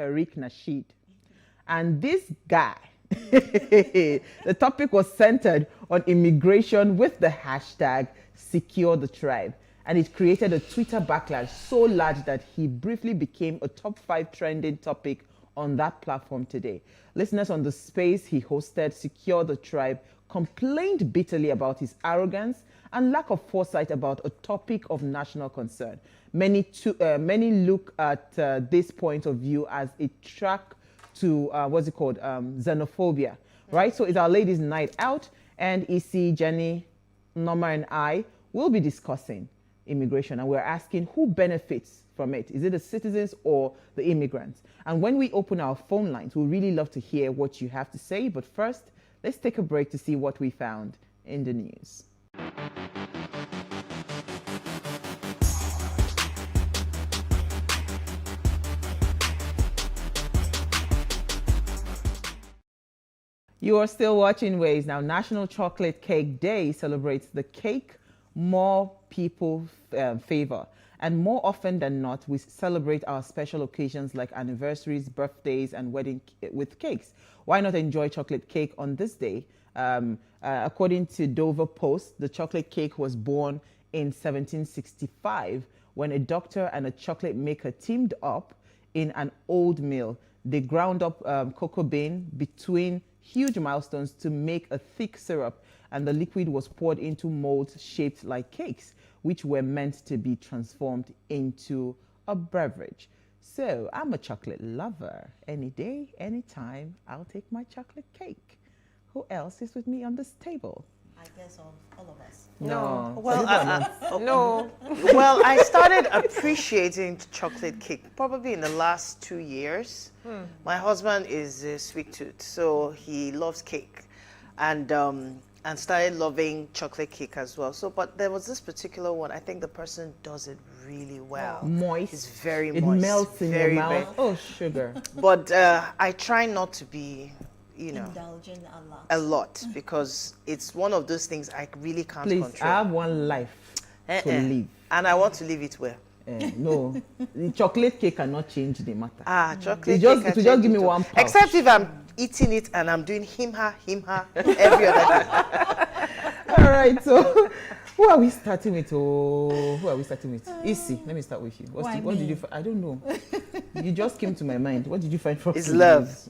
Tariq Nasheed. And this guy, the topic was centered on immigration with the hashtag Secure the Tribe. And it created a Twitter backlash so large that he briefly became a top 5 trending topic on that platform today. Listeners on the space he hosted, Secure the Tribe, complained bitterly about his arrogance and lack of foresight about a topic of national concern. Many look at this point of view as a track to, xenophobia, right? So it's our ladies' night out, and Isi, Jenny, Norma, and I will be discussing immigration, and we're asking who benefits from it. Is it the citizens or the immigrants? And when we open our phone lines, we'd really love to hear what you have to say. But first, let's take a break to see what we found in the news. You are still watching Ways. Now, National Chocolate Cake Day celebrates the cake more people favor. And more often than not, we celebrate our special occasions like anniversaries, birthdays, and wedding with cakes. Why not enjoy chocolate cake on this day? According to Dover Post, the chocolate cake was born in 1765 when a doctor and a chocolate maker teamed up in an old mill. They ground up cocoa bean between huge milestones to make a thick syrup, and the liquid was poured into molds shaped like cakes, which were meant to be transformed into a beverage. So I'm a chocolate lover. Any day, anytime, I'll take my chocolate cake. Who else is with me on this table? I guess all of us. No. Well, no. Well, I started appreciating chocolate cake probably in the last 2 years. My husband is a sweet tooth, so he loves cake, and started loving chocolate cake as well. So, but there was this particular one. I think the person does it really well. Moist. It's very It moist. melts in your mouth. Oh, sugar. But I try not to be, Indulging a lot, because it's one of those things I really can't Please, control. I have one life to live. And I want to live it well. No, the chocolate cake cannot change the matter. Chocolate It cake. will just give me one pouch. Except if I'm eating it and I'm doing him, her, every other day. All right, so who are we starting with? Who are we starting with? Isi, let me start with you. What did you find? I don't know. You just came to my mind. What did you find from It's love.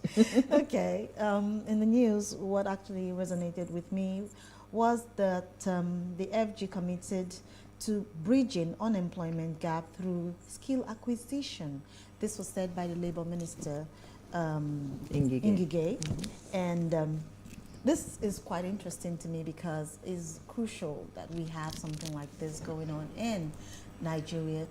Okay. In the news, what actually resonated with me was that the FG committed to bridging unemployment gap through skill acquisition. This was said by the Labour Minister, Ngige. And this is quite interesting to me because it's crucial that we have something like this going on in Nigeria.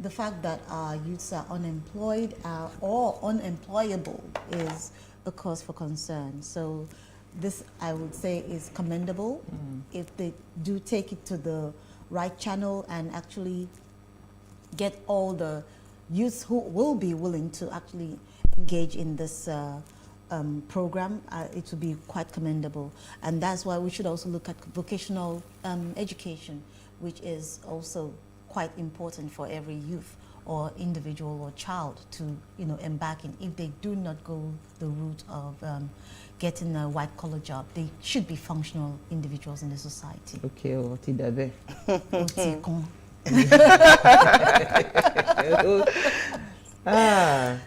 The fact that our youths are unemployed or unemployable is a cause for concern. So this, I would say, is commendable if they do take it to the right channel and actually get all the youths who will be willing to actually engage in this program. It would be quite commendable. And that's why we should also look at vocational education, which is also quite important for every youth or individual or child to embark in. If they do not go the route of getting a white-collar job, they should be functional individuals in the society. Okay, Otidabe.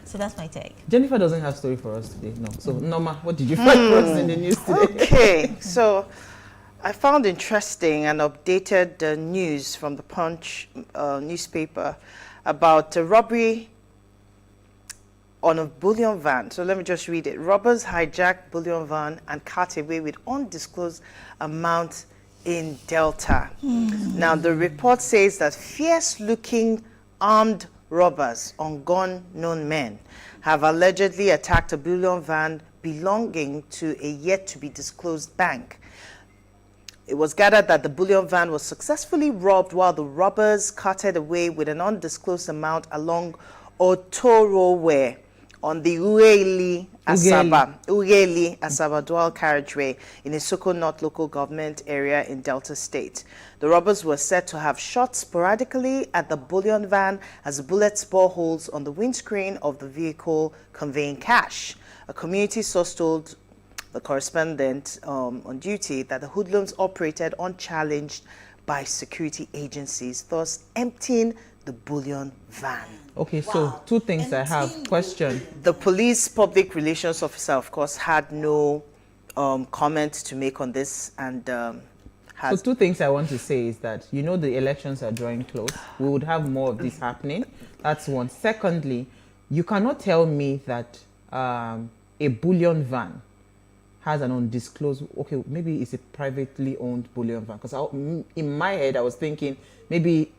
So that's my take. Jennifer doesn't have story for us today. No. So Norma, what did you find for us in the news today? Okay, so I found interesting and updated the news from the Punch newspaper about a robbery on a bullion van. So let me just read it. Robbers hijacked bullion van and cut away with undisclosed amount in Delta. Now the report says that fierce-looking armed robbers, unknown men, have allegedly attacked a bullion van belonging to a yet-to-be-disclosed bank. It was gathered that the bullion van was successfully robbed while the robbers carted away with an undisclosed amount along Otorowe on the Ueli-Asaba dual carriageway in Isoko North local government area in Delta State. The robbers were said to have shot sporadically at the bullion van as bullets bore holes on the windscreen of the vehicle conveying cash. A community source told the correspondent on duty that the hoodlums operated unchallenged by security agencies, thus emptying the bullion van. Okay, so two things I have. Question. The police public relations officer, of course, had no comment to make on this, and So has... two things I want to say is that, you know, the elections are drawing close. We would have more of this happening. That's one. Secondly, you cannot tell me that a bullion van has an undisclosed, okay, maybe it's a privately owned bullion van. Because in my head, I was thinking it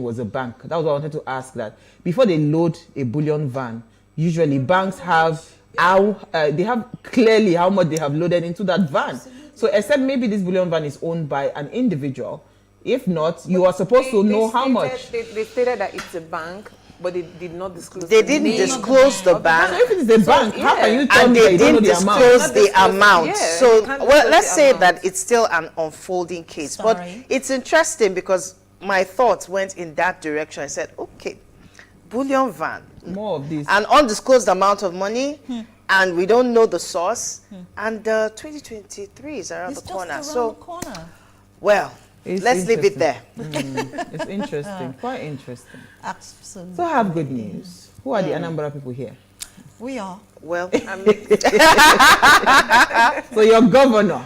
was a bank. That was what I wanted to ask, that before they load a bullion van, usually banks have they have clearly how much they have loaded into that van. So except maybe this bullion van is owned by an individual. If not, you are supposed to know how much. They stated that it's a bank, but they did not disclose. They didn't disclose the So bank, if it is a bank, how can you tell and me that they you don't know didn't the amount? disclose the Not amount. disclose- yeah, So, you can't well, disclose let's the say amount. that it's still an unfolding case. Sorry. But it's interesting because my thoughts went in that direction. I said, okay, bullion van, More of this. an undisclosed amount of money, and we don't know the source, and 2023 is around It's the just corner. around So, the corner. well, It's let's leave it there. It's interesting, quite interesting. Absolutely. So I have good news. Who are the Anambra people here? We are. Well, So your governor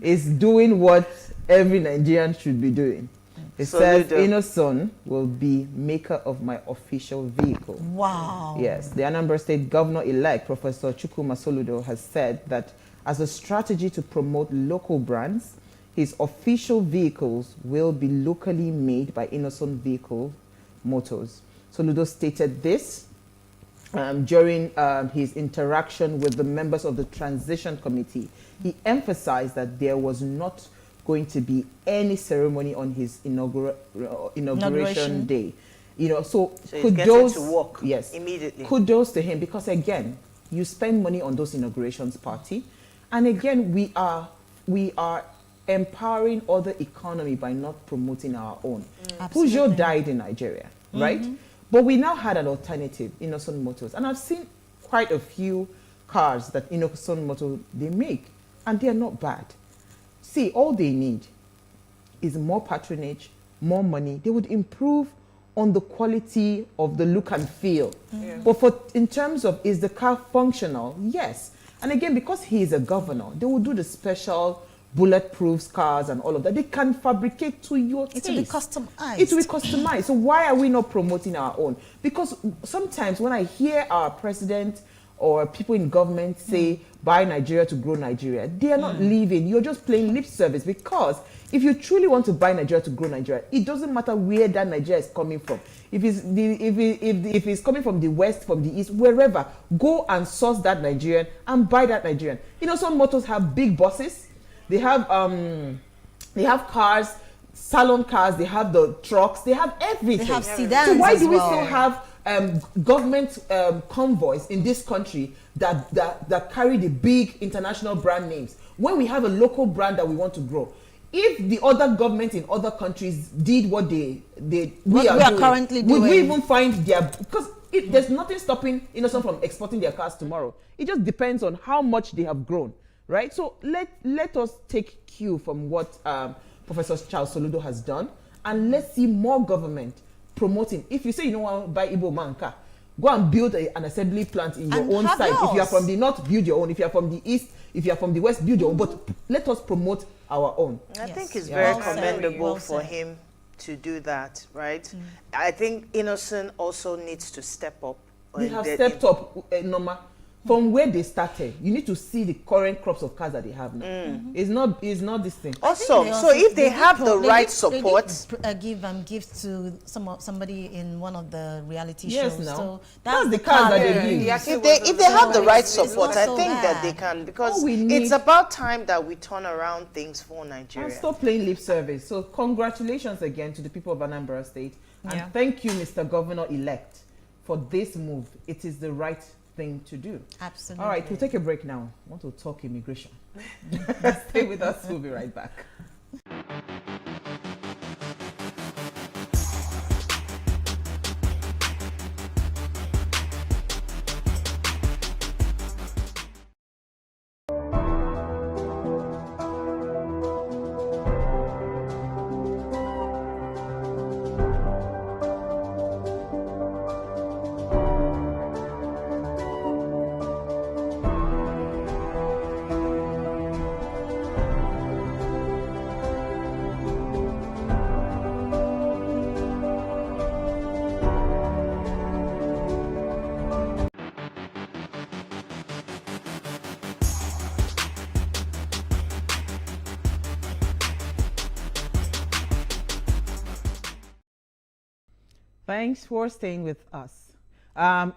is doing what every Nigerian should be doing. It says, Soludo. Innocent will be maker of my official vehicle. Wow. Yes, the Anambra State Governor-elect, Professor Chukwuma Soludo, has said that as a strategy to promote local brands, his official vehicles will be locally made by Innocent Vehicle Motors. Soludo stated this during his interaction with the members of the Transition Committee. He emphasized that there was not going to be any ceremony on his inauguration day. You know, so he's getting kudos to work yes, immediately. kudos to him, because again, you spend money on those inaugurations party, and again, we are empowering other economy by not promoting our own. Peugeot died in Nigeria, right? But we now had an alternative, Innocent Motors, and I've seen quite a few cars that Innocent Motors they make, and they are not bad. See, all they need is more patronage, more money. They would improve on the quality of the look and feel. But in terms of, is the car functional? Yes. And again, because he is a governor, they will do the special bulletproof cars and all of that. They can fabricate to your taste. It will be customized. It will be customized. So why are we not promoting our own? Because sometimes when I hear our president or people in government say, buy Nigeria to grow Nigeria, they are not leaving. You're just playing lip service, because if you truly want to buy Nigeria to grow Nigeria, it doesn't matter where that Nigeria is coming from. If it's coming from the west, from the east, wherever, go and source that Nigerian and buy that Nigerian. You know, some motors have big buses. They have cars, salon cars. They have the trucks. They have everything. They have sedans. So why as do we well. still have government convoys in this country that carry the big international brand names, when we have a local brand that we want to grow? If the other governments in other countries did what we are currently would we doing. even find their, because there's nothing stopping Innocent from exporting their cars tomorrow. It just depends on how much they have grown, right? So let us take cue from what Professor Charles Soludo has done, and let's see more government promoting. If you say you don't want to buy Igbo man car, go and build an assembly plant in your And own have site. If you are yours. from the north, build your own. If you are from the east, if you are from the west, build your own. But let us promote our own. I Yes. think it's Yeah. very Well said. commendable Well for said. him to do that, right? I think Innocent also needs to step up. They have stepped up, Norma, from where they started. You need to see the current crops of cars that they have now. It's not this thing. Awesome. They So also- if they did have the they right did- support, they did, give gifts to somebody in one of the reality Yes, shows. now. So That's the car that they that use. if they have the right it's support, not I so think that bad. they can, because All we it's need- about time that we turn around things for And Nigeria. stop playing lip service. So congratulations again to the people of Anambra State. And Yeah. thank you, Mr. Governor-elect, for this move, it is the right thing to do. Absolutely. All right, we'll take a break now. I want to talk immigration. Stay with us. We'll be right back. Thanks for staying with us.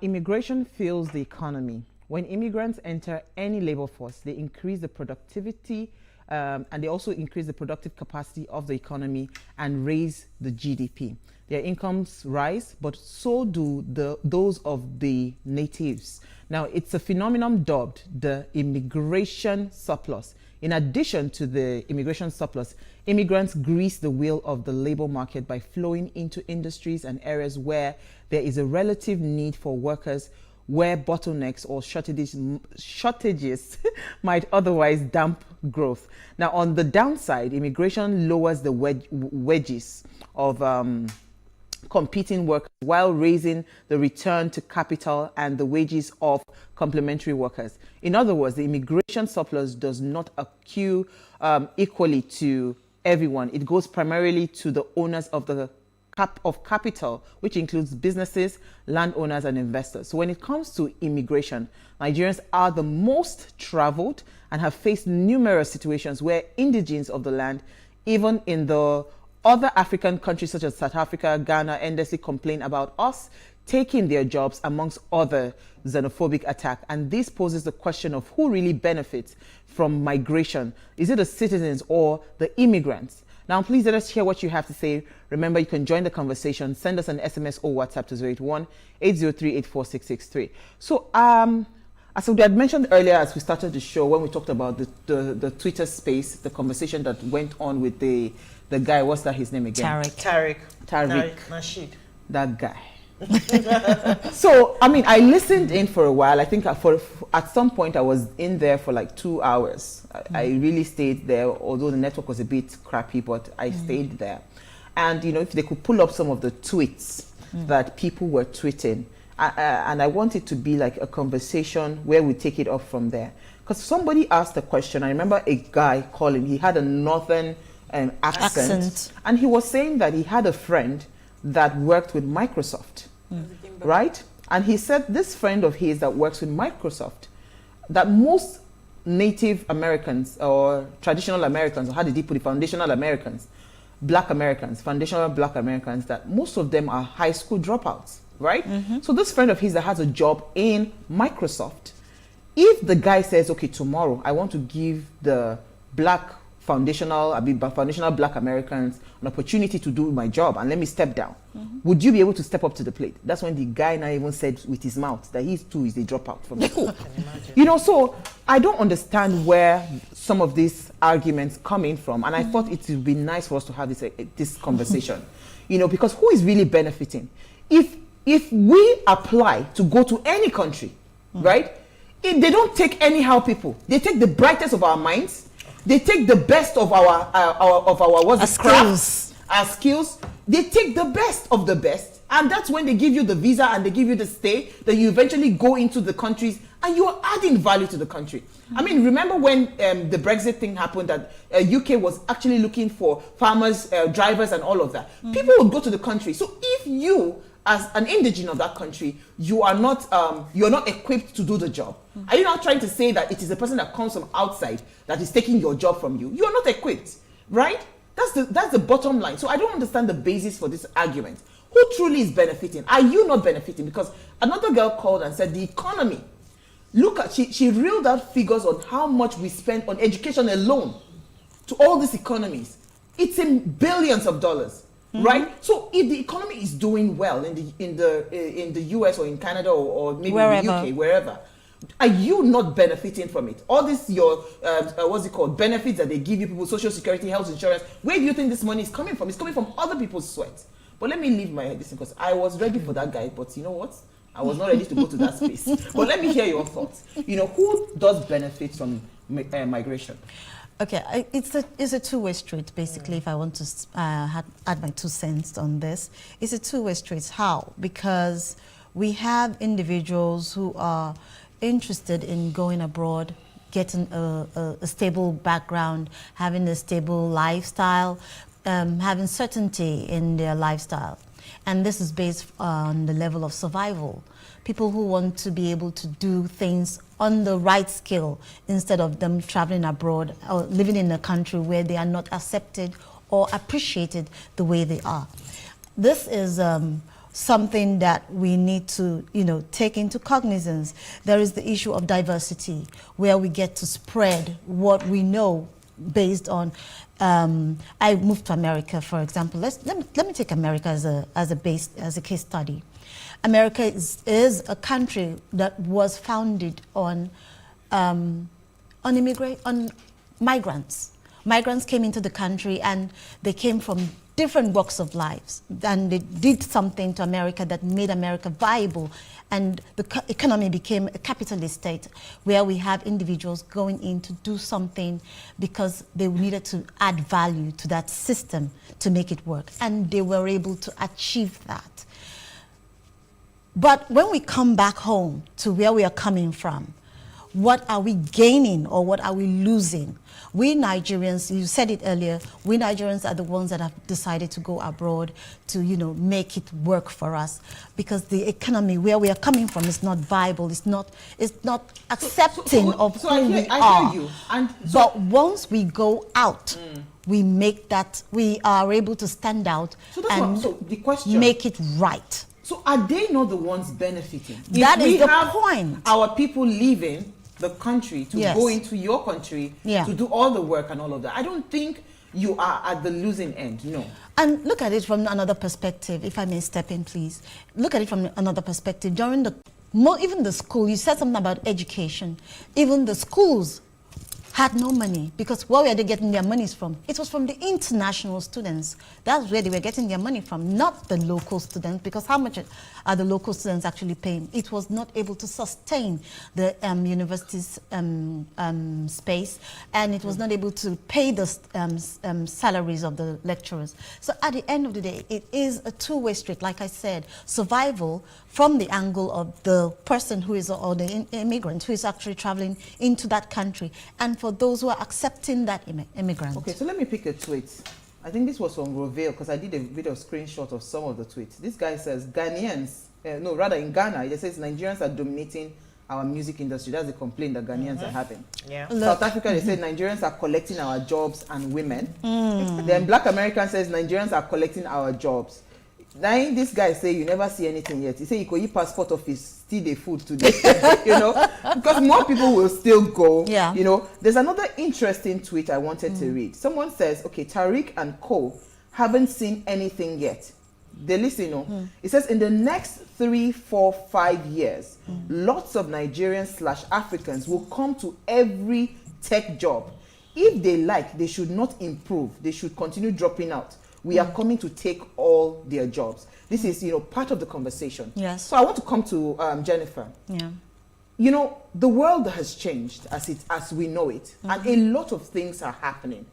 Immigration fuels the economy. When immigrants enter any labor force, they increase the productivity and they also increase the productive capacity of the economy and raise the GDP. Their incomes rise, but so do those of the natives. Now, it's a phenomenon dubbed the immigration surplus. In addition to the immigration surplus, immigrants grease the wheel of the labor market by flowing into industries and areas where there is a relative need for workers, where bottlenecks or shortages might otherwise damp growth. Now, on the downside, immigration lowers the wages of competing workers while raising the return to capital and the wages of complementary workers. In other words, the immigration surplus does not accrue equally to everyone. It goes primarily to the owners of the capital, which includes businesses, landowners, and investors. So when it comes to immigration, Nigerians are the most traveled and have faced numerous situations where indigenes of the land, even in the other African countries such as South Africa, Ghana, endlessly complain about us taking their jobs, amongst other xenophobic attack. And this poses the question of who really benefits from migration. Is it the citizens or the immigrants? Now, please let us hear what you have to say. Remember, you can join the conversation. Send us an SMS or WhatsApp to 081-803-84663. So, as we had mentioned earlier, as we started the show, when we talked about the Twitter space, the conversation that went on with the guy, what's that his name again? Tariq Nasheed. That guy. So, I mean, I listened in for a while. I think at some point I was in there for like 2 hours. I really stayed there, although the network was a bit crappy, but I stayed there. And, you know, if they could pull up some of the tweets that people were tweeting, and I want it to be like a conversation where we take it off from there. Because somebody asked a question. I remember a guy calling, he had a northern accent, and he was saying that he had a friend that worked with Microsoft, right? And he said this friend of his that works with Microsoft, that most Native Americans or traditional Americans, or how did he put it, foundational Americans, foundational black Americans, that most of them are high school dropouts, right? So this friend of his that has a job in Microsoft, if the guy says, okay, tomorrow I want to give the foundational black Americans an opportunity to do my job and let me step down, would you be able to step up to the plate? That's when the guy now even said with his mouth that he too is a dropout from school. You know, so I don't understand where some of these arguments coming from, and I thought it would be nice for us to have this conversation, you know, because who is really benefiting? If we apply to go to any country, right, they don't take anyhow people. They take the brightest of our minds. They take the best of our skills. They take the best of the best, and that's when they give you the visa and they give you the stay. That you eventually go into the countries and you are adding value to the country. I mean, remember when the Brexit thing happened, that UK was actually looking for farmers, drivers, and all of that. People would go to the country. So if you, as an indigene of that country, you are not equipped to do the job. Are you not trying to say that it is a person that comes from outside that is taking your job from you? You are not equipped, right? That's the bottom line. So I don't understand the basis for this argument. Who truly is benefiting? Are you not benefiting? Because another girl called and said the economy. Look at, she reeled out figures on how much we spend on education alone to all these economies. It's in billions of dollars. right? So if the economy is doing well in the US or in Canada or maybe in the UK, wherever, are you not benefiting from it? All this your what's it called, benefits that they give you, people, social security, health insurance, where do you think this money is coming from? It's coming from other people's sweat. But let me leave my head this because I was ready for that guy, but you know what, I was not ready to go to that space. But let me hear your thoughts. You know, who does benefit from migration? Okay, it's a two-way street, basically, if I want to add my 2 cents on this. It's a two-way street. How? Because we have individuals who are interested in going abroad, getting a stable background, having a stable lifestyle, having certainty in their lifestyle. And this is based on the level of survival. People who want to be able to do things on the right scale instead of them traveling abroad or living in a country where they are not accepted or appreciated the way they are. This is something that we need to, take into cognizance. There is the issue of diversity, where we get to spread what we know based on. I moved to America, for example. Let me take America as a case study. America is a country that was founded on migrants. Migrants came into the country and they came from different walks of lives, and they did something to America that made America viable, and the economy became a capitalist state where we have individuals going in to do something because they needed to add value to that system to make it work, and they were able to achieve that. But when we come back home to where we are coming from, what are we gaining or what are we losing? We Nigerians, you said it earlier, we Nigerians are the ones that have decided to go abroad to, make it work for us, because the economy where we are coming from is not viable, it's not accepting of who we are. I hear you. But once we go out, we are able to stand out and the question, make it right. So are they not the ones benefiting? That is the point. Our people leaving the country to go into your country to do all the work and all of that. I don't think you are at the losing end, no. And look at it from another perspective, if I may step in, please. Look at it from another perspective. Even the school, you said something about education. Even the schools had no money, because where were they getting their monies from? It was from the international students. That's where they were getting their money from, not the local students, because how much are the local students actually paying? It was not able to sustain the university's space, and it was not able to pay the salaries of the lecturers. So at the end of the day, it is a two-way street, like I said, survival from the angle of the person who is, or the immigrant who is actually traveling into that country, and for those who are accepting that immigrant. Okay, so let me pick a tweet. I think this was from Rovale, because I did a bit of screenshot of some of the tweets. This guy says, in Ghana, it says Nigerians are dominating our music industry. That's the complaint that Ghanaians are having. Yeah. South Africa, they say Nigerians are collecting our jobs and women. Then Black American says Nigerians are collecting our jobs. Then this guy say you never see anything yet. He say you could eat passport office, steal the food today, because more people will still go. Yeah. There's another interesting tweet I wanted to read. Someone says, okay, Tariq and Co haven't seen anything yet. They listen, It says in the next 3, 4, 5 years, lots of Nigerians/Africans will come to every tech job. If they like, they should not improve. They should continue dropping out. We are coming to take all their jobs. This is, part of the conversation. Yes. So I want to come to Jennifer. Yeah. The world has changed as we know it, and a lot of things are happening.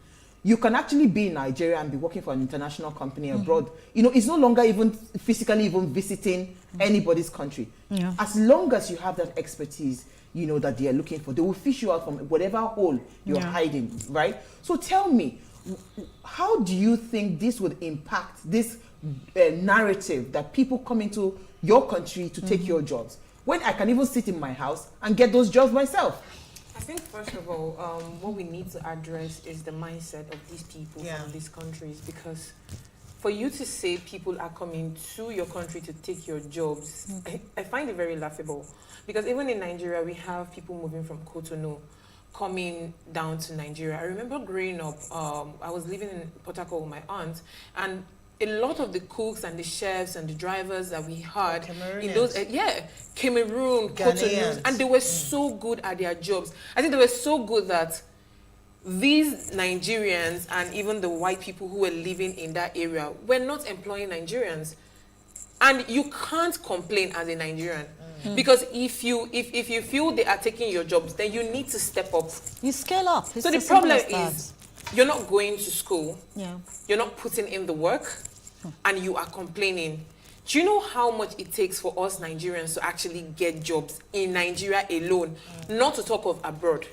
You can actually be in Nigeria and be working for an international company abroad. It's no longer even physically even visiting anybody's country. Yeah. As long as you have that expertise, that they are looking for, they will fish you out from whatever hole you're hiding, right? So tell me, how do you think this would impact this narrative that people come into your country to take your jobs, when I can even sit in my house and get those jobs myself? I think, first of all, what we need to address is the mindset of these people from these countries, because for you to say people are coming to your country to take your jobs, I find it very laughable, because even in Nigeria, we have people moving from Cotonou coming down to Nigeria. I remember growing up, I was living in Port Harcourt with my aunt, and a lot of the cooks and the chefs and the drivers that we had in Cameroonians. those, Cameroon, Cotonou, Ghanaians. and they were so good at their jobs. I think they were so good that these Nigerians and even the white people who were living in that area were not employing Nigerians. And you can't complain as a Nigerian. Because if you feel they are taking your jobs, then you need to step up. You scale up. It's So the as simple problem as that. is you're not going to school, Yeah. you're not putting in the work, and you are complaining. Do you know how much it takes for us Nigerians to actually get jobs in Nigeria alone, not to talk of abroad?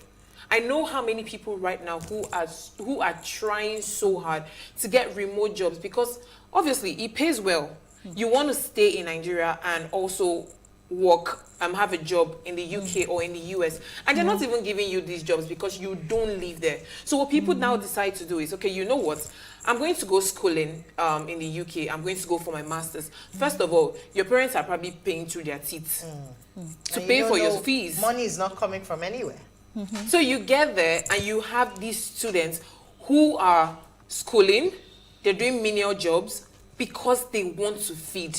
I know how many people right now who are trying so hard to get remote jobs because obviously it pays well. You want to stay in Nigeria and also work, have a job in the UK or in the US, and they're not even giving you these jobs because you don't live there. So what people now decide to do is, okay, you know what? I'm going to go schooling in the UK. I'm going to go for my master's. First of all, your parents are probably paying through their teeth to And pay you for don't your know, fees. Money is not coming from anywhere. So you get there and you have these students who are schooling, they're doing menial jobs because they want to feed.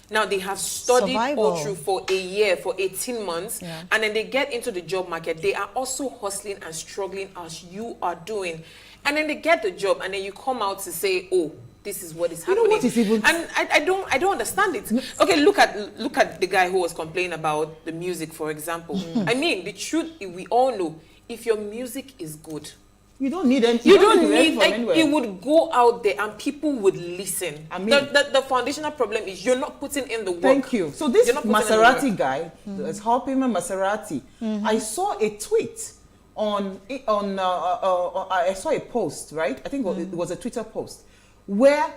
Now they have studied all Survival. through for a year, for 18 months, Yeah. and then they get into the job market. They are also hustling and struggling as you are doing. And then they get the job and then you come out to say, oh, this is what is You know happening. what is even- And I don't understand it. Okay, look at the guy who was complaining about the music, for example. I mean, the truth, we all know, if your music is good, You don't need them. you don't to learn need, from like, anywhere. it would go out there and people would listen. I mean- the foundational problem is you're not putting in the work. Thank you. So this You're not putting in the Maserati work. guy, it's Hopima Maserati. I saw a tweet I saw a post, right? I think it was a Twitter post where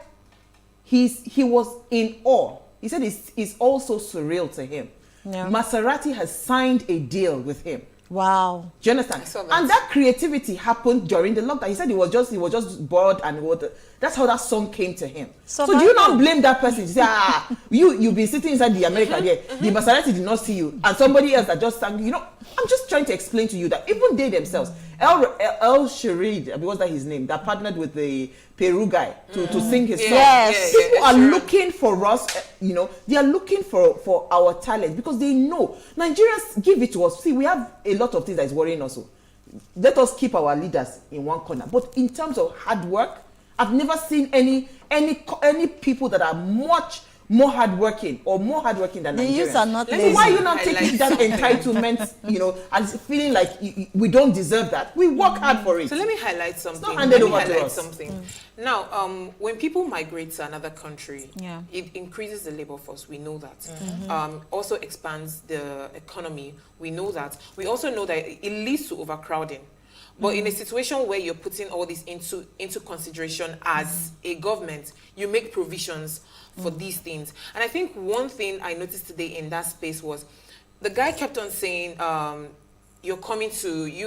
he was in awe. He said it's also surreal to him. Yeah. Maserati has signed a deal with him. Wow. Do you understand? I saw that. And that creativity happened during the lockdown. He said he was just bored and that's how that song came to him. So do you Survival. not blame that person? You say, you've been sitting inside the America there. The Maserati did not see you, and somebody else that just sang. You know, I'm just trying to explain to you that even they themselves, El Sharid, because that's his name, that partnered with the Peru guy to sing his song. Yes. People are sure. looking for us, they are looking for our talent because they know Nigerians give it to us. See, we have a lot of things that is worrying us. Let us keep our leaders in one corner. But in terms of hard work, I've never seen any people that are much more hardworking than The Nigerians. youths are not So lazy. why are you not Highlight taking that something. entitlement, and feeling like we don't deserve that? We work hard for it. So let me highlight something. not handed Let me over to highlight us. something. Now, when people migrate to another country, Yeah. it increases the labor force. We know that. Also expands the economy. We know that. We also know that it leads to overcrowding. But in a situation where you're putting all this into consideration as a government, you make provisions for these things. And I think one thing I noticed today in that space was the guy kept on saying, you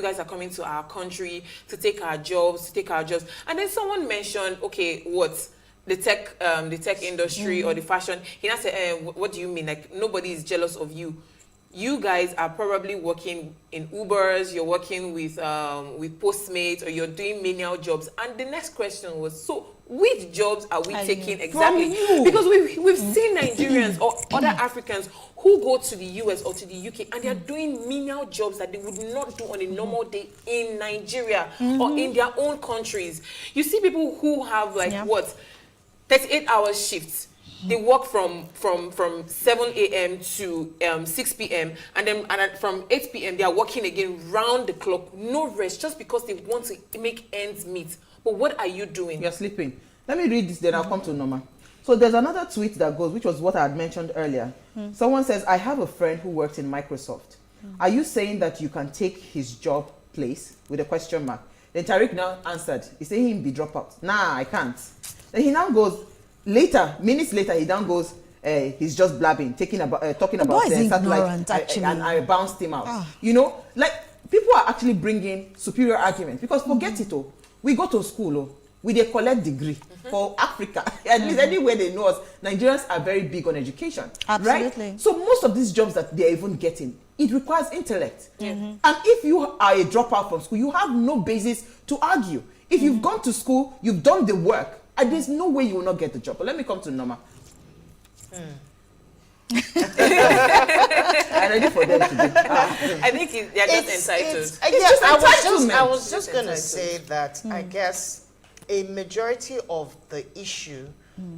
guys are coming to our country to take our jobs. And then someone mentioned, okay, what? The tech industry or the fashion. He now said, what do you mean? Like, nobody is jealous of you. You guys are probably working in Ubers, you're working with Postmates, or you're doing menial jobs. And the next question was, so which jobs are we taking exactly? From you. Because we've seen Nigerians or other Africans who go to the US or to the UK and they're doing menial jobs that they would not do on a normal day in Nigeria or in their own countries. You see people who have 38-hour shifts. They work from 7 a.m. to 6 p.m. and then from 8 p.m. they are working again round the clock, no rest, just because they want to make ends meet. But what are you doing? You're sleeping. Let me read this, then I'll come to Norma. So there's another tweet that goes, which was what I had mentioned earlier. Someone says, I have a friend who works in Microsoft. Are you saying that you can take his job place? With a question mark. Then Tariq now answered. He's saying he'll be dropped. Nah, I can't. Then he now goes, minutes later, he now goes, he's just blabbing, talking about boy is ignorant, actually. and I bounced him out. People are actually bringing superior arguments because forget it all. We go to school, we dey collect degree for Africa. At least anywhere they know us, Nigerians are very big on education. Absolutely. Right? So most of these jobs that they're even getting, it requires intellect. And if you are a dropout from school, you have no basis to argue. If you've gone to school, you've done the work, there's no way you will not get the job. But let me come to Norma. I'm ready for them to do. I think they're just entitled. I was just going to say that I guess a majority of the issue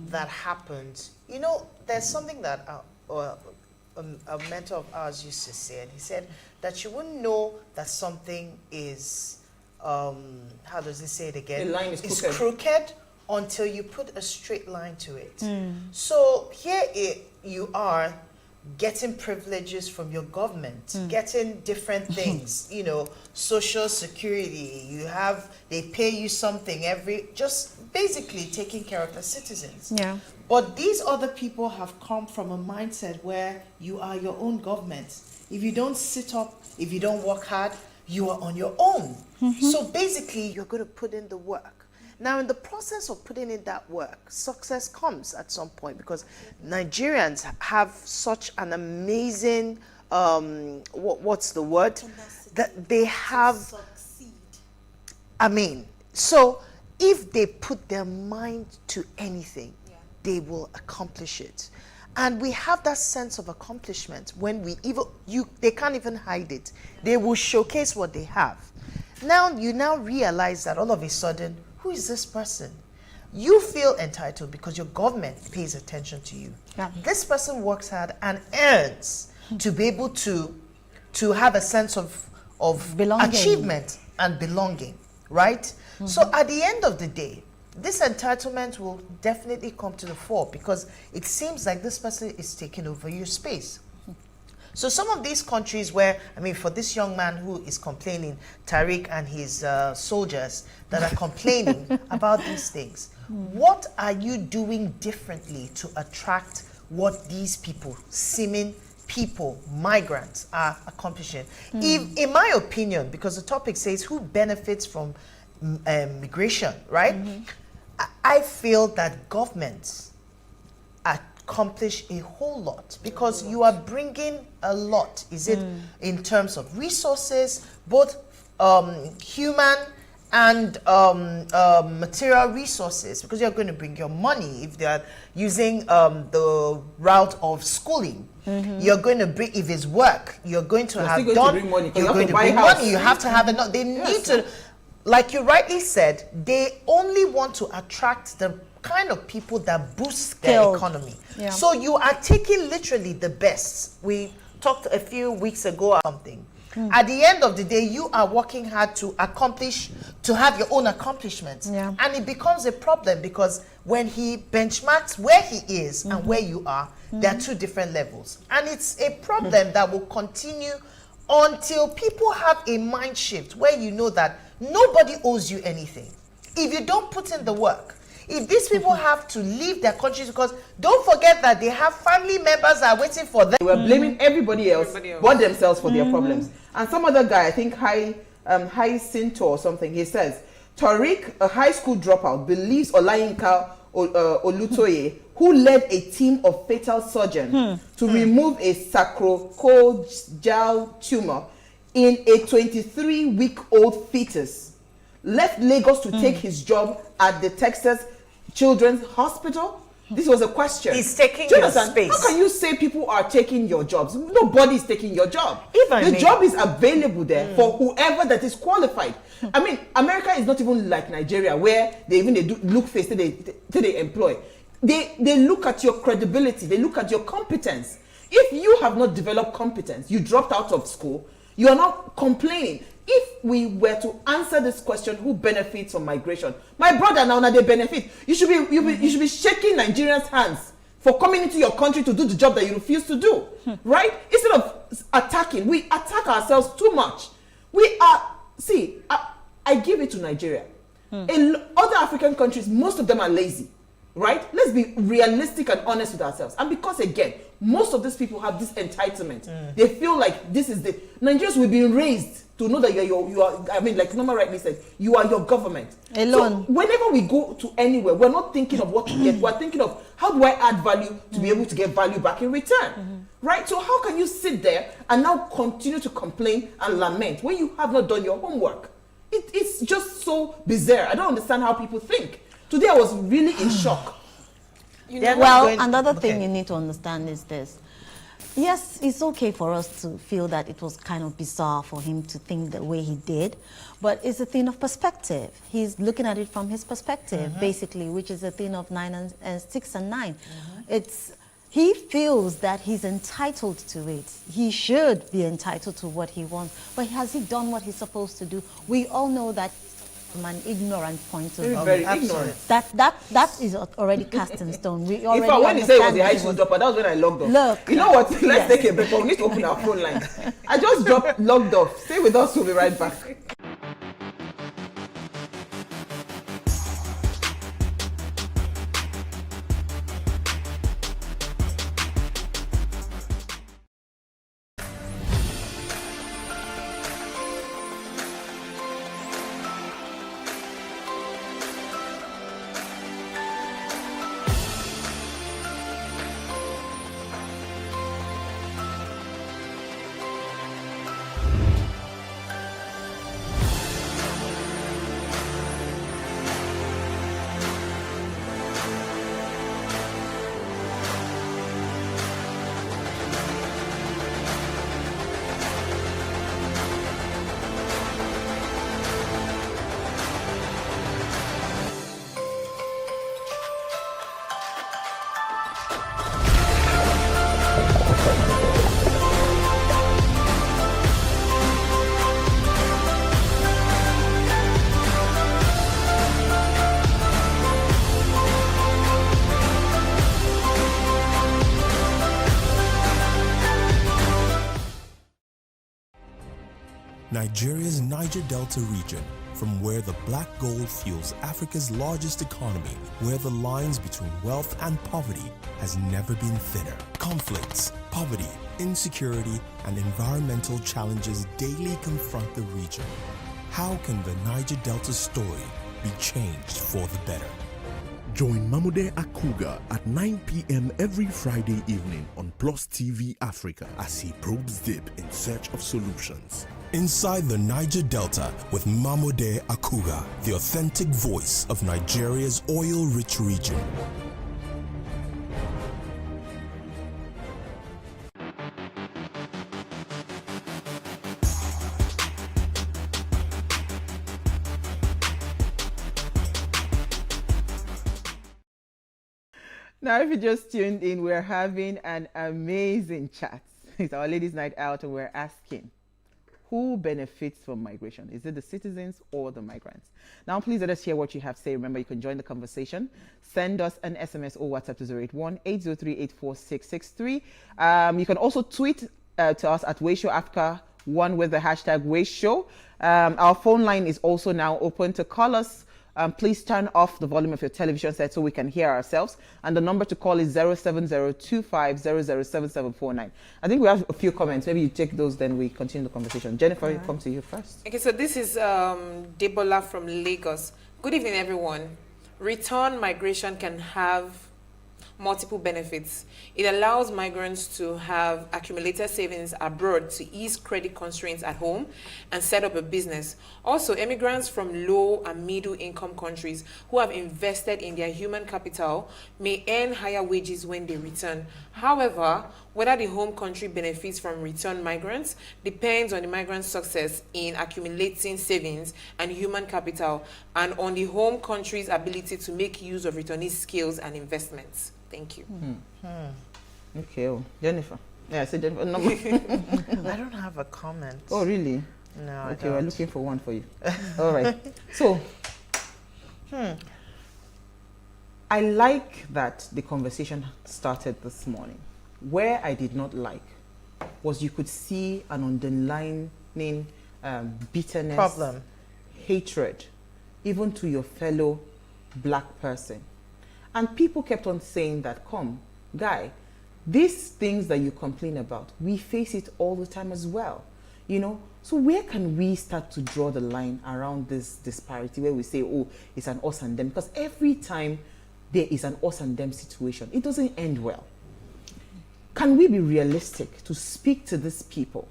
that happens, you know, there's something that a mentor of ours used to say, and he said that you wouldn't know that something is, how does he say it again? The line is crooked. Crooked until you put a straight line to it. So here you are getting privileges from your government, getting different things, you know, social security, they pay you something just basically taking care of the citizens. Yeah. But these other people have come from a mindset where you are your own government. If you don't sit up, if you don't work hard, you are on your own. So basically, you're going to put in the work. Now, in the process of putting in that work, success comes at some point because Nigerians have such an amazing, what's the word? That they have, Succeed. So if they put their mind to anything, they will accomplish it. And we have that sense of accomplishment when they can't even hide it. They will showcase what they have. Now, you realize that all of a sudden, who is this person? You feel entitled because your government pays attention to you. Yeah. This person works hard and earns to be able to have a sense of Belonging. achievement and belonging, right? So at the end of the day, this entitlement will definitely come to the fore because it seems like this person is taking over your space. So some of these countries where, for this young man who is complaining, Tariq and his soldiers that are complaining about these things, what are you doing differently to attract what these people, seeming people, migrants, are accomplishing? If, in my opinion, because the topic says who benefits from migration, right? I feel that governments accomplish a whole lot because you are bringing a lot. Is it in terms of resources, both human and material resources, because you're going to bring your money if they are using the route of schooling. You're going to bring, if it's work, you're going to have you're going to bring money. You're going to bring money. You have to have enough. They need to, like you rightly said, they only want to attract the kind of people that boost their economy. Yeah. So you are taking literally the best. We talked a few weeks ago or something. At the end of the day, you are working hard to have your own accomplishments. Yeah. And it becomes a problem because when he benchmarks where he is and where you are, there are two different levels. And it's a problem that will continue until people have a mind shift where you know that nobody owes you anything. If you don't put in the work, if these people have to leave their countries, because don't forget that they have family members that are waiting for them. They were blaming everybody else but themselves for their problems. And some other guy, I think Hai Sinto or something, he says, Tariq, a high school dropout, believes Olayinka Olutoye, who led a team of fatal surgeons to remove a sacrococcygeal tumor in a 23-week-old fetus, left Lagos to take his job at the Texas Children's Hospital. This was a question. He's taking your space. How can you say people are taking your jobs? Nobody's taking your job. The job is available there for whoever that is qualified. America is not even like Nigeria where they look face till they employ. They look at your credibility. They look at your competence. If you have not developed competence, you dropped out of school, you are not complaining. If we were to answer this question, who benefits from migration? My brother, now they benefit. You should be shaking Nigerians' hands for coming into your country to do the job that you refuse to do, right? Instead of attacking, we attack ourselves too much. I give it to Nigeria. In other African countries, most of them are lazy, right? Let's be realistic and honest with ourselves. And because, again, most of these people have this entitlement. They feel like this is Nigerians, we've been raised to know that you are, like Norma rightly said, you are your government. Alone. So whenever we go to anywhere, we're not thinking of what to get. We're thinking of how do I add value to be able to get value back in return, right? So how can you sit there and now continue to complain and lament when you have not done your homework? It's just so bizarre. I don't understand how people think. Today I was really in shock. Well, another thing you need to understand is this. Yes, it's okay for us to feel that it was kind of bizarre for him to think the way he did, but it's a thing of perspective. He's looking at it from his perspective, basically, which is a thing of 6 and 9. He feels that he's entitled to it. He should be entitled to what he wants, but has he done what he's supposed to do? We all know that from an ignorant point of view. Very ignorant. That is already cast in stone. We already In fact, when he said it was the high understand school dropper, that was when I logged off. Look. You know what? Let's take a break. We need to open our phone line. I just logged off. Stay with us. We'll be right back. Nigeria's Niger Delta region, from where the black gold fuels Africa's largest economy, where the lines between wealth and poverty has never been thinner. Conflicts, poverty, insecurity, and environmental challenges daily confront the region. How can the Niger Delta story be changed for the better? Join Mamude Akuga at 9 p.m. every Friday evening on PlusTvAfrica as he probes deep in search of solutions. Inside the Niger Delta with Mamude Akuga, the authentic voice of Nigeria's oil-rich region. Now, if you just tuned in, we're having an amazing chat. It's our ladies' night out, and we're asking, who benefits from migration? Is it the citizens or the migrants? Now, please let us hear what you have to say. Remember, you can join the conversation. Send us an SMS or WhatsApp to 081-803-84663. You can also tweet to us at PlusTvAfrica1 with the hashtag WasteShow. Our phone line is also now open to call us. Please turn off the volume of your television set so we can hear ourselves. And the number to call is 07025007749. I think we have a few comments. Maybe you take those, then we continue the conversation. Jennifer, you come to you first. Okay, so this is Debola from Lagos. Good evening, everyone. Return migration can have multiple benefits. It allows migrants to have accumulated savings abroad to ease credit constraints at home and set up a business. Also, immigrants from low and middle income countries who have invested in their human capital may earn higher wages when they return. However, whether the home country benefits from returned migrants depends on the migrant's success in accumulating savings and human capital, and on the home country's ability to make use of returnees' skills and investments. Thank you. Okay, Jennifer. Yeah, I said Jennifer. No. I don't have a comment. Oh, really? No, I Okay, don't. we're looking for one for you. All right. So, I like that the conversation started this morning. Where I did not like was you could see an underlying bitterness, Problem. hatred, even to your fellow black person. And people kept on saying that, come, guy, these things that you complain about, we face it all the time as well. You know, so where can we start to draw the line around this disparity where we say, oh, it's an us and them? Because every time there is an us and them situation, it doesn't end well. Can we be realistic to speak to these people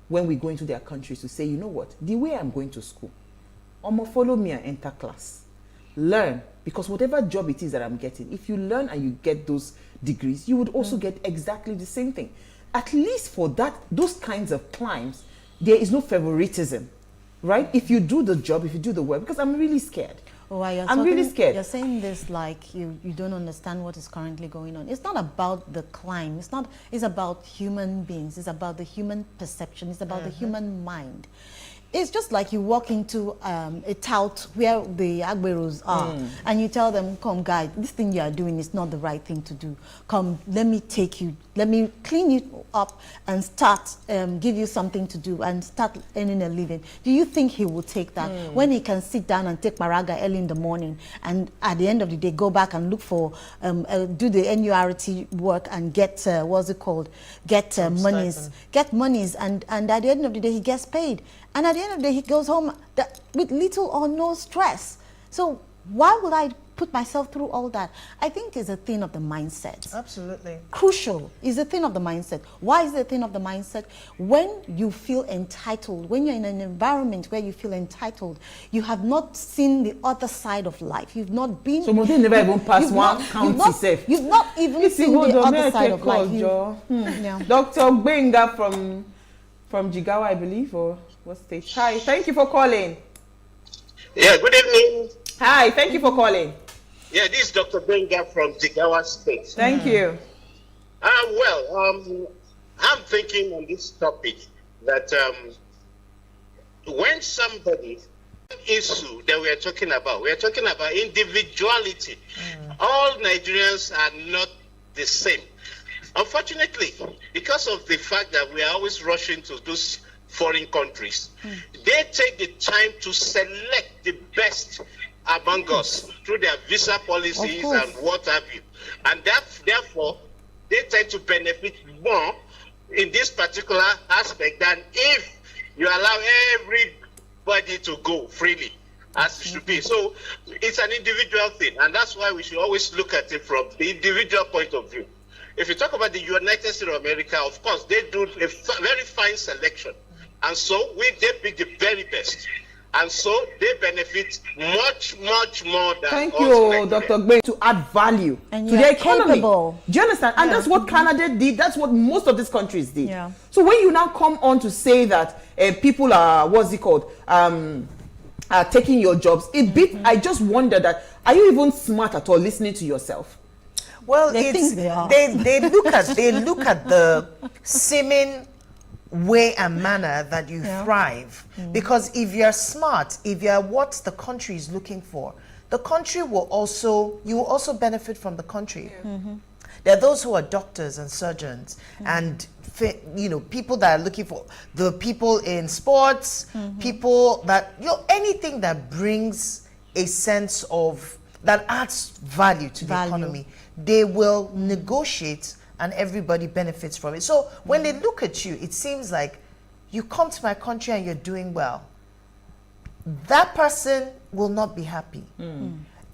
when we go into their countries to say, you know what, the way I'm going to school, Omo, follow me and enter class. learn, because whatever job it is that I'm getting, if you learn and you get those degrees, you would also get exactly the same thing. At least for those kinds of climbs, there is no favoritism, right? If you do the job, if you do the work, because I'm really scared. Oh, I'm really scared. You're saying this like you don't understand what is currently going on. It's not about the climb. It's about human beings. It's about the human perception. It's about the human mind. It's just like you walk into a tout where the Agberos are, and you tell them, come guy, this thing you are doing is not the right thing to do. Come, let me take you, let me clean you up and start, give you something to do and start earning a living. Do you think he will take that when he can sit down and take Maraga early in the morning and at the end of the day go back and look for, do the NURT work and get, what's it called, get monies, and at the end of the day he gets paid. And at the end of the day, he goes home with little or no stress. So why would I put myself through all that? I think it's a thing of the mindset. Absolutely. Crucial is a thing of the mindset. Why is it a thing of the mindset? When you feel entitled, when you're in an environment where you feel entitled, you have not seen the other side of life. You've not been... Some of them never even pass one county safe. You've not even seen the other side of life. Yeah. Dr. Benga from Jigawa, I believe, or... What state? Hi, thank you for calling. Yeah, good evening. Hi, thank you for calling. Yeah, this is Dr. Benga from Jigawa State. Thank you. I'm thinking on this topic that when somebody issue that we're talking about individuality. All Nigerians are not the same. Unfortunately, because of the fact that we are always rushing to those foreign countries, they take the time to select the best among us through their visa policies and what have you. And therefore, they tend to benefit more in this particular aspect than if you allow everybody to go freely, as it should be. So it's an individual thing, and that's why we should always look at it from the individual point of view. If you talk about the United States of America, of course, they do a very fine selection. And so they pick the very best. And so they benefit much, much more than Thank you, Dr. Gbe, to add value and to their economy. Capable. Do you understand? And that's what Canada did. That's what most of these countries did. Yeah. So when you now come on to say that people are, are taking your jobs, I just wonder that, are you even smart at all listening to yourself? Well, They think they are. They look at the seeming way and manner that you thrive. Because if you're smart, if you're what the country is looking for, the country will also, you will also benefit from the country. There are those who are doctors and surgeons and people that are looking for the people in sports, people that, anything that brings a sense of, that adds value to the economy, they will negotiate and everybody benefits from it. So when they look at you, it seems like you come to my country and you're doing well. That person will not be happy.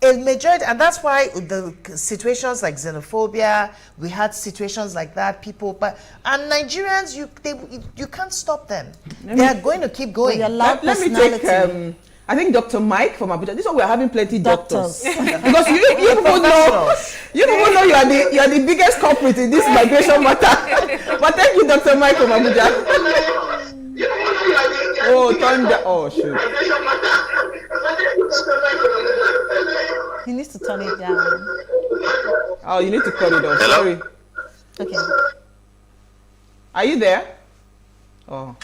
A majority, and that's why the situations like xenophobia, we had situations like that, and Nigerians, you can't stop them. They are going to keep going. Let me take I think Dr. Mike from Abuja. This is why we're having plenty doctors. Because you people know you are the biggest culprit in this migration matter. But thank you, Dr. Mike from Abuja. Oh, thunder! Oh, shoot. He needs to turn it down. Oh, you need to cut it off. Sorry. Okay. Are you there? Oh.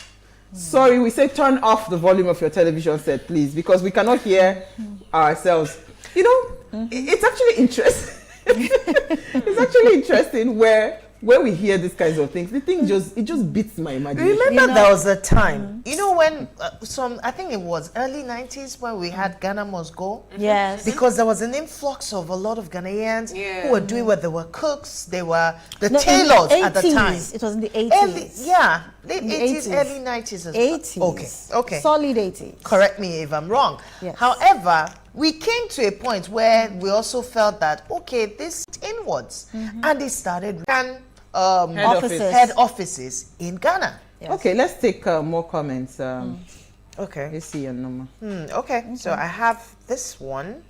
Sorry, we say turn off the volume of your television set, please, because we cannot hear ourselves. It's actually interesting. It's actually interesting where we hear these kinds of things. The thing just beats my imagination. Remember there was a time, when I think it was early 90s when we had Ghana Must Go. Yes. Because there was an influx of a lot of Ghanaians who were doing what they were cooks, they were tailors at the time. It was in the 80s. Late 80s, early 90s as well. 80s. Okay. Solid 80s. Correct me if I'm wrong. Yes. However, we came to a point where we also felt that, this inwards. And they started head offices in Ghana. Yes. Okay, let's take more comments. Okay. Let's see your number. Okay, so I have this one.